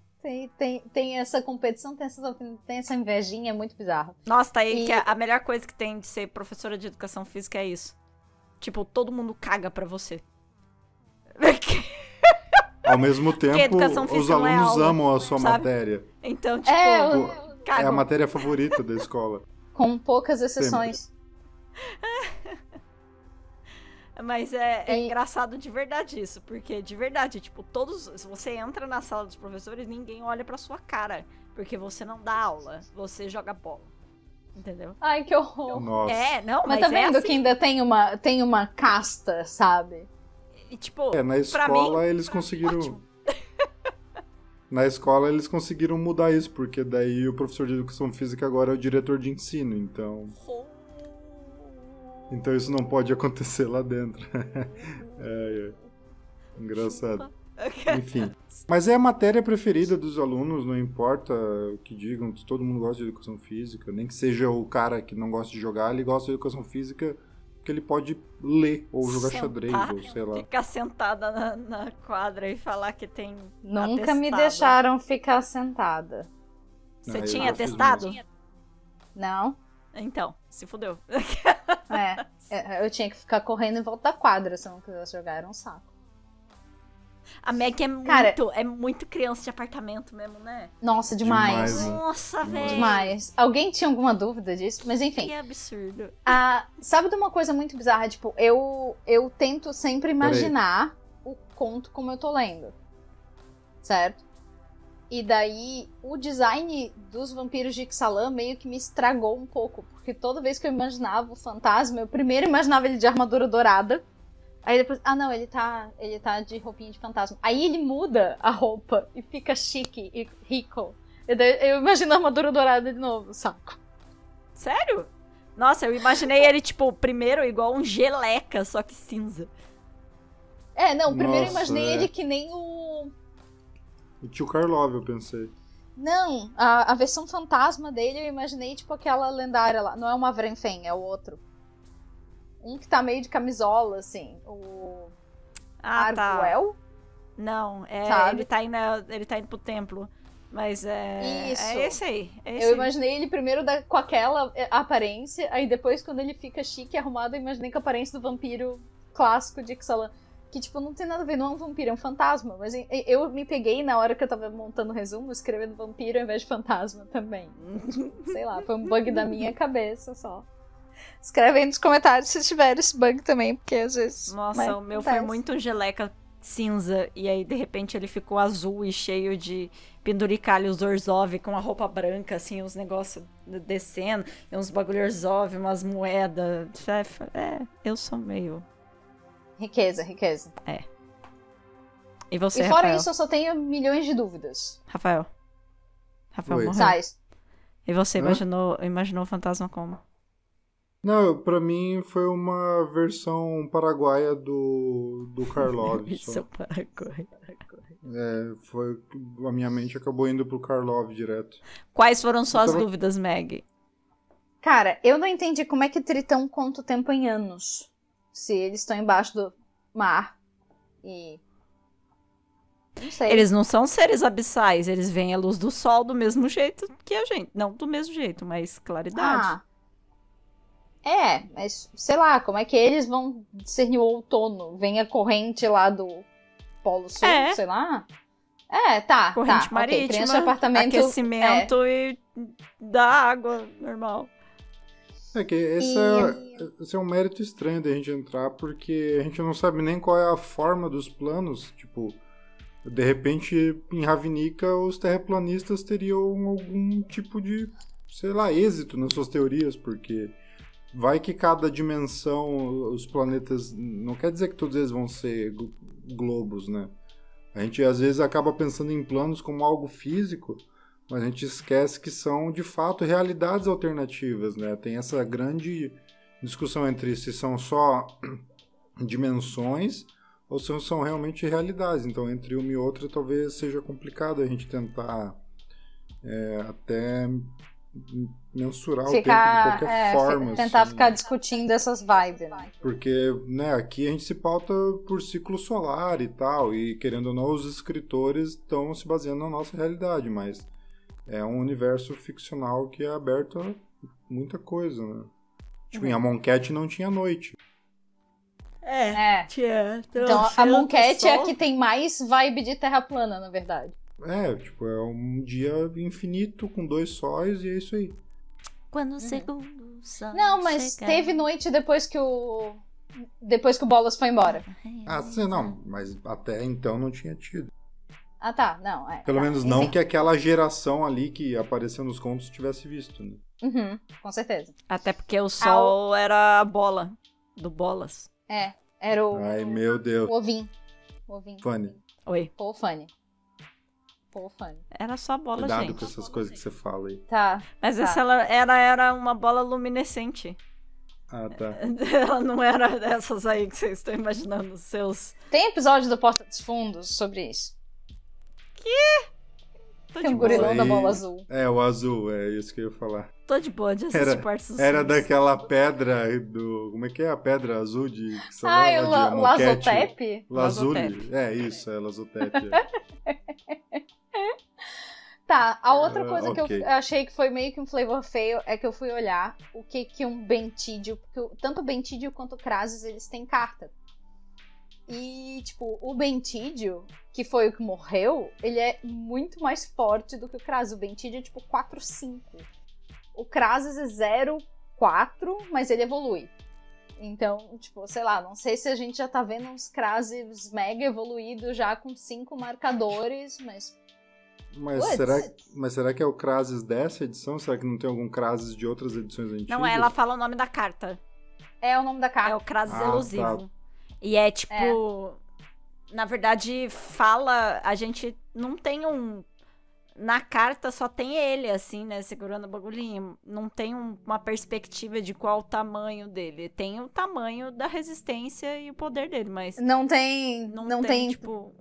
Tem essa competição, tem essa invejinha, é muito bizarro. Nossa, tá aí que a melhor coisa que tem de ser professora de educação física é isso. Tipo, todo mundo caga pra você. Ao mesmo tempo, os alunos amam a sua matéria. Então, tipo, é a matéria favorita da escola. Com poucas exceções. Mas é engraçado de verdade isso, porque de verdade, tipo, se você entra na sala dos professores, ninguém olha pra sua cara, porque você não dá aula, você joga bola, entendeu? Ai, que horror. Nossa. Mas tá vendo assim. que ainda tem uma casta, sabe? E, tipo, na escola eles conseguiram... Ótimo. Na escola eles conseguiram mudar isso, porque daí o professor de educação física agora é o diretor de ensino, então... Então isso não pode acontecer lá dentro. Engraçado. Enfim. Mas é a matéria preferida dos alunos, não importa o que digam, todo mundo gosta de educação física. Nem que seja o cara que não gosta de jogar, ele gosta de educação física porque ele pode ler ou jogar xadrez, ou sei lá. Ficar sentada na quadra e falar que tem Nunca atestado. Me deixaram ficar sentada. Você tinha atestado? Não. Então, se fudeu. Eu tinha que ficar correndo em volta da quadra se eu não quisesse jogar, era um saco. A Meg é muito criança de apartamento mesmo, né? Nossa, demais. Nossa, velho. Demais. Alguém tinha alguma dúvida disso? Mas enfim. Que absurdo. Sabe de uma coisa muito bizarra? Tipo, eu tento sempre imaginar o conto como eu tô lendo. Certo? E daí, o design dos vampiros de Ixalan meio que me estragou um pouco. Porque toda vez que eu imaginava o fantasma, eu primeiro imaginava ele de armadura dourada. Aí depois, não, ele tá de roupinha de fantasma. Aí ele muda a roupa e fica chique e rico. E daí eu imagino a armadura dourada de novo, saco? Sério? Nossa, eu imaginei ele, tipo, primeiro igual um geleca, só que cinza. Não, primeiro eu Nossa, imaginei ele que nem o... O tio Karlov, eu pensei. Não, a versão fantasma dele eu imaginei tipo aquela lendária lá. Não é o Mavrenfen, é o outro. Um que tá meio de camisola, assim. O Arguel? Tá. Não, Sabe? ele tá indo pro templo. Mas Isso. é esse aí. É esse Eu aí. imaginei ele primeiro com aquela aparência, aí depois quando ele fica chique e arrumado, eu imaginei com a aparência do vampiro clássico de Ixalan. Que, tipo, não tem nada a ver, não é um vampiro, é um fantasma. Mas eu me peguei na hora que eu tava montando o resumo, escrevendo vampiro ao invés de fantasma também. Sei lá, foi um bug da minha cabeça só. Escreve aí nos comentários se tiver esse bug também, porque às vezes... Nossa, o meu foi muito geleca cinza, e aí de repente ele ficou azul e cheio de penduricalhos Orzhov com a roupa branca, assim, os negócios descendo, e uns bagulho Orzhov, umas moedas. Eu sou meio... Riqueza. E você, E fora Rafael? isso, eu só tenho milhões de dúvidas. Rafael Oi. morreu. Sais. E você Hã? imaginou o fantasma como? Não, pra mim foi uma versão paraguaia do Karlov. Isso só. é Paraguai. A minha mente acabou indo pro Karlov direto. Quais foram suas Eu tava- dúvidas, Meg? Cara, eu não entendi como é que Tritão conta o tempo em anos. Se eles estão embaixo do mar e... Não sei. Eles não são seres abissais, eles veem a luz do sol do mesmo jeito que a gente. Não do mesmo jeito, mas claridade. Mas sei lá, como é que eles vão discernir o outono? Vem a corrente lá do Polo Sul, sei lá. Tá. Corrente Ok, marítima, preenche o apartamento. aquecimento e da água normal. É que esse é um mérito estranho da gente entrar, porque a gente não sabe nem qual é a forma dos planos. Tipo, de repente, em Ravnica, os terraplanistas teriam algum tipo de, sei lá, êxito nas suas teorias, porque vai que cada dimensão, os planetas, não quer dizer que todos eles vão ser globos, né? A gente às vezes acaba pensando em planos como algo físico, mas a gente esquece que são, de fato, realidades alternativas, né? Tem essa grande discussão entre se são só dimensões ou se são realmente realidades. Então, entre uma e outra, talvez seja complicado a gente tentar até mensurar o tempo de qualquer forma. Tentar assim, ficar discutindo essas vibes, né? Porque, né, aqui a gente se pauta por ciclo solar e tal, e querendo ou não, os escritores estão se baseando na nossa realidade, mas é um universo ficcional que é aberto a muita coisa, né? Tipo, em Amonkhet não tinha noite. Tinha. Então, a Amonkhet é a que tem mais vibe de terra plana, na verdade. Tipo, é um dia infinito com 2 sóis e é isso aí. Quando o segundo sol Não, mas chegar. teve noite depois que o Bolas foi embora. Sim, não, mas até então não tinha tido. Tá, não, Pelo tá, menos não enfim. que aquela geração ali que apareceu nos contos tivesse visto, né? Uhum, com certeza. Até porque o sol era a bola do Bolas. Era o Ai, meu Deus. Ovin. Fanny, Oi. Paul Fanny. Era só bola, cuidado gente. com essas coisas que você fala aí. Tá. Mas Tá. essa era uma bola luminescente. Ah, tá. Ela não era dessas aí que vocês estão imaginando, seus... Tem episódio do Porta dos Fundos sobre isso. Tô Tem de um boa. gorilão da aí- bola azul. O azul, é isso que eu ia falar. Tô de boa de assistir partes dos Era filmes. daquela pedra do... Como é que é a pedra azul de... sei lá, Ah, lá o de Amonkhet? Lazotep? Lazuli. Isso, é Lazotep. Tá, a outra coisa ok. que eu achei que foi meio que um flavor fail é que eu fui olhar o que um Bentídio, porque tanto o Bentídio quanto o Krasis, eles têm carta. E, tipo, o Bentídio, que foi o que morreu, ele é muito mais forte do que o Krasis. O Bentídio é, tipo, 4-5. O Krasis é 0-4, mas ele evolui. Então, tipo, sei lá, não sei se a gente já tá vendo uns Krasis mega evoluídos já com 5 marcadores, mas Mas será que é o Crasis dessa edição? Será que não tem algum Crasis de outras edições antigas? Não, ela fala o nome da carta. É o nome da carta. É o Crasis elusivo. Tá. E é tipo... Na verdade, a gente não tem um... Na carta só tem ele, assim, né? Segurando o bagulhinho. Não tem uma perspectiva de qual o tamanho dele. Tem o tamanho da resistência e o poder dele, mas... Não tem tipo...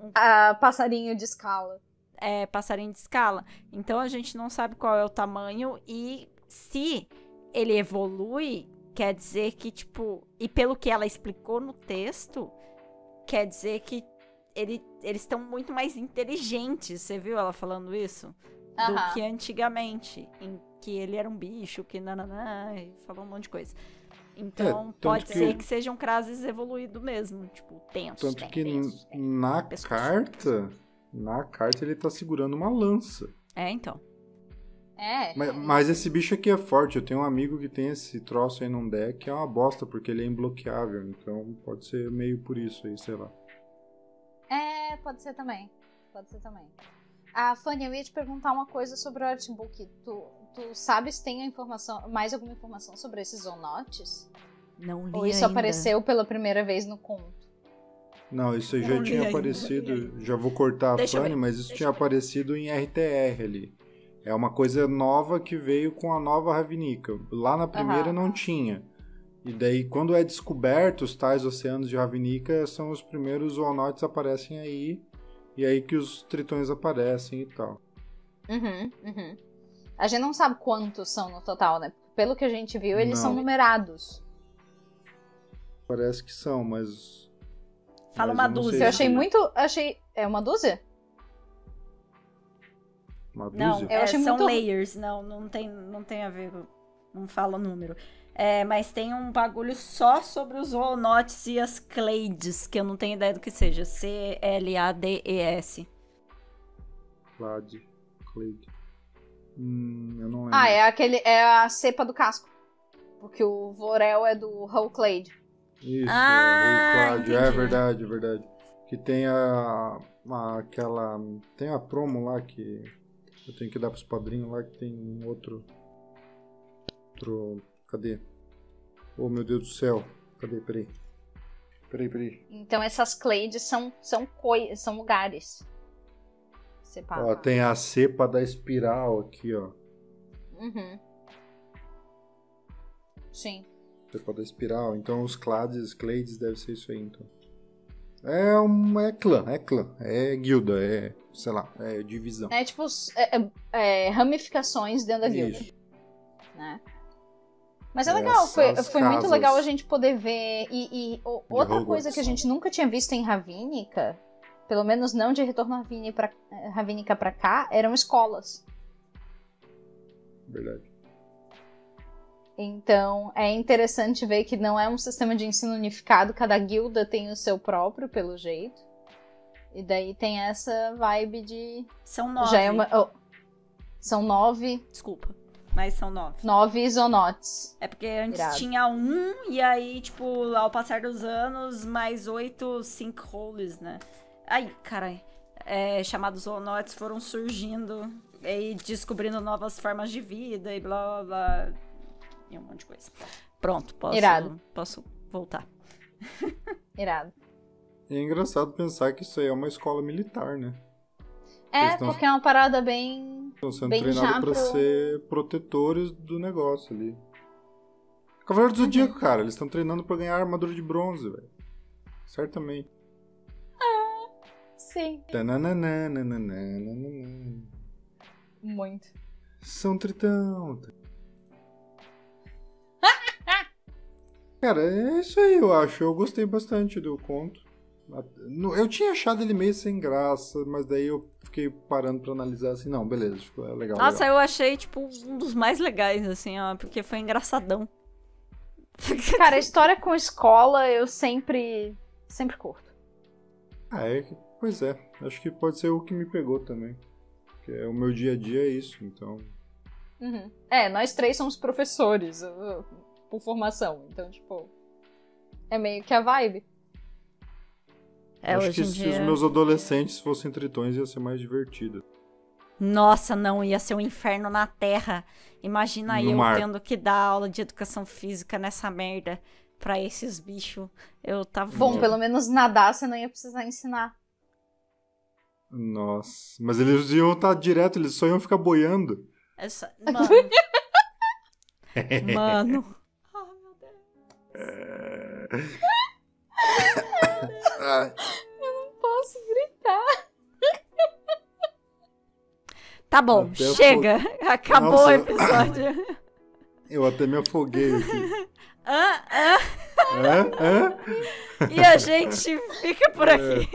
passarinho de escala. É, passarinho de escala. Então a gente não sabe qual é o tamanho e se ele evolui, quer dizer que, tipo... E pelo que ela explicou no texto, quer dizer que eles estão muito mais inteligentes. Você viu ela falando isso? Do que antigamente, em que ele era um bicho, que nananá, e falou um monte de coisa. Então, pode ser que seja um Crasis evoluído mesmo, tipo, tenso. Tanto que na carta ele tá segurando uma lança. Então. Mas esse bicho aqui é forte. Eu tenho um amigo que tem esse troço aí num deck, é uma bosta, porque ele é imbloqueável. Então pode ser meio por isso aí, sei lá. Pode ser também. Fanny, eu ia te perguntar uma coisa sobre o artbook. Tu sabes se tem mais alguma informação sobre esses Zonotes? Não li Ou isso ainda. apareceu pela primeira vez no conto? Não, isso aí já tinha aparecido. Já vou cortar a Fanny, mas isso tinha aparecido em RTR ali. É uma coisa nova que veio com a nova Ravnica. Lá na primeira não tinha. E daí, quando é descoberto os tais oceanos de Ravnica, são os primeiros Zoonotes aparecem aí. E aí que os tritões aparecem e tal. A gente não sabe quantos são no total, né? Pelo que a gente viu, eles são numerados. Parece que são, mas... Fala uma dúzia. Eu achei muito... É uma dúzia? Uma dúzia? Eu achei são muito... layers. Não tem a ver com... Não fala número. Mas tem um bagulho só sobre os Zoonotes e as Clades, que eu não tenho ideia do que seja. C-L-A-D-E-S. Clade. Eu não lembro. É a cepa do casco. Porque o Vorel é do Hullclade. Isso, o Clade. É entendi. verdade. Que tem aquela... Tem a promo lá que eu tenho que dar pros padrinhos lá, que tem outro... Cadê? Oh, meu Deus do céu. Cadê? Peraí. Então essas Clades são lugares separados. Ó, tem a cepa da espiral aqui, ó. Sim. Cepa da espiral. Então os Clades deve ser isso aí, então. É clã. É guilda, sei lá, é divisão. É tipo ramificações dentro da guilda. Né? Mas é legal, foi muito legal a gente poder ver. E outra coisa que a gente nunca tinha visto em Ravnica, pelo menos não de retorno a Ravnica pra cá, eram escolas. Verdade. Então é interessante ver que não é um sistema de ensino unificado, cada guilda tem o seu próprio, pelo jeito. E daí tem essa vibe de... São 9. São 9. Desculpa. Mas são 9. 9 Zoonotes. É porque antes tinha 1, e aí, tipo, ao passar dos anos, mais 8 sinkholes, né? Ai, carai. Chamados Zoonotes foram surgindo e descobrindo novas formas de vida e blá, blá, blá. E um monte de coisa. Pronto, posso voltar. Irado. É engraçado pensar que isso aí é uma escola militar, né? Porque é uma parada bem... Estão sendo treinados pra ser protetores do negócio ali. Cavaleiro do Zodíaco, cara. Eles estão treinando pra ganhar armadura de bronze, velho. Certamente. Sim. Muito. São tritão. Cara, é isso aí, eu acho. Eu gostei bastante do conto. Eu tinha achado ele meio sem graça, mas daí eu fiquei parando pra analisar assim, não, beleza, ficou legal. Nossa, legal. eu achei, tipo, um dos mais legais, assim, ó, porque foi engraçadão. Cara, a história com escola eu sempre curto. Pois é, acho que pode ser o que me pegou também. Porque o meu dia a dia é isso, então... Nós 3 somos professores por formação, então, tipo, é meio que a vibe. Acho que se os meus adolescentes fossem tritões ia ser mais divertido. Nossa, não, ia ser um inferno na Terra. Imagina No eu mar. tendo que dar aula de educação física nessa merda pra esses bichos. Eu tava... Bom, pelo menos nadar você não ia precisar ensinar. Nossa. Mas eles iam estar direto, eles só iam ficar boiando. Mano. Mano. Oh, meu Deus. Ai, Posso gritar. Tá bom, Até chega. Acabou Nossa. o episódio. eu até me afoguei aqui. Ah. Hã? E a gente fica por aqui.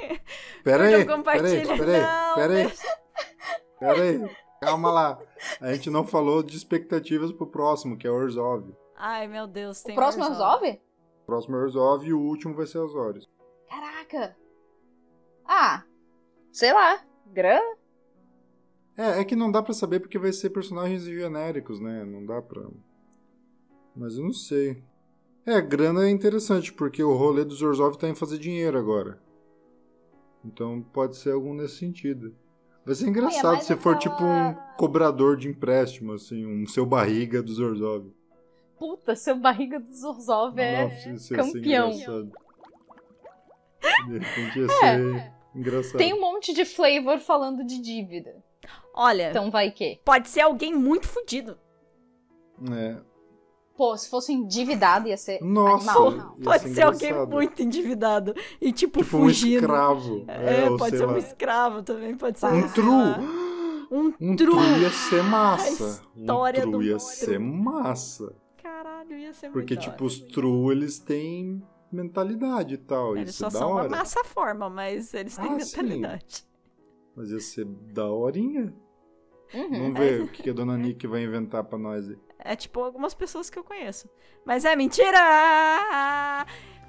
Pera aí, Então compartilha. Não, pera aí. Calma lá. A gente não falou de expectativas pro próximo, que é o Orzhov. Ai, meu Deus. O próximo é resolve? O próximo é o Orzhov e o último vai ser Azorius. Caraca. Ah, sei lá. Grana? É que não dá pra saber porque vai ser personagens genéricos, né? Não dá pra... Mas eu não sei. Grana é interessante, porque o rolê dos Orzhov tá em fazer dinheiro agora. Então pode ser algum nesse sentido. Vai ser engraçado mais se for aquela- tipo um cobrador de empréstimo, assim, um seu barriga dos Orzhov. Puta, seu barriga do Zorzov é Nossa, isso ia ser campeão. engraçado. De repente ia ser engraçado. Tem um monte de flavor falando de dívida. Olha, Então vai que? pode ser alguém muito fudido. É. Pô, se fosse endividado ia ser Nossa, animal. ia Pode ser alguém engraçado. muito endividado. E tipo, Tipo um fugindo. escravo. ou Pode sei ser lá. um escravo também, pode ser. Um sei true. lá. Um Um true. true ia ser massa. história Um do true ia true. ser massa. Caralho, ia ser Porque, muito da tipo, hora. os true, eles têm mentalidade e tal. Eles Isso só é da são uma hora. massa forma, mas eles têm Ah, sim. mentalidade. Mas ia ser daorinha. Uhum. Vamos ver o que a dona Nick vai inventar pra nós aí. É tipo algumas pessoas que eu conheço. Mas é mentira!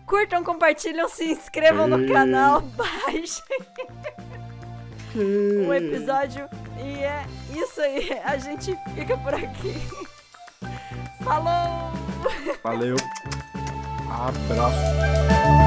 Curtam, compartilham, se inscrevam no Ei. canal, baixem o episódio. E é isso aí. A gente fica por aqui. Falou! Valeu. Abraço.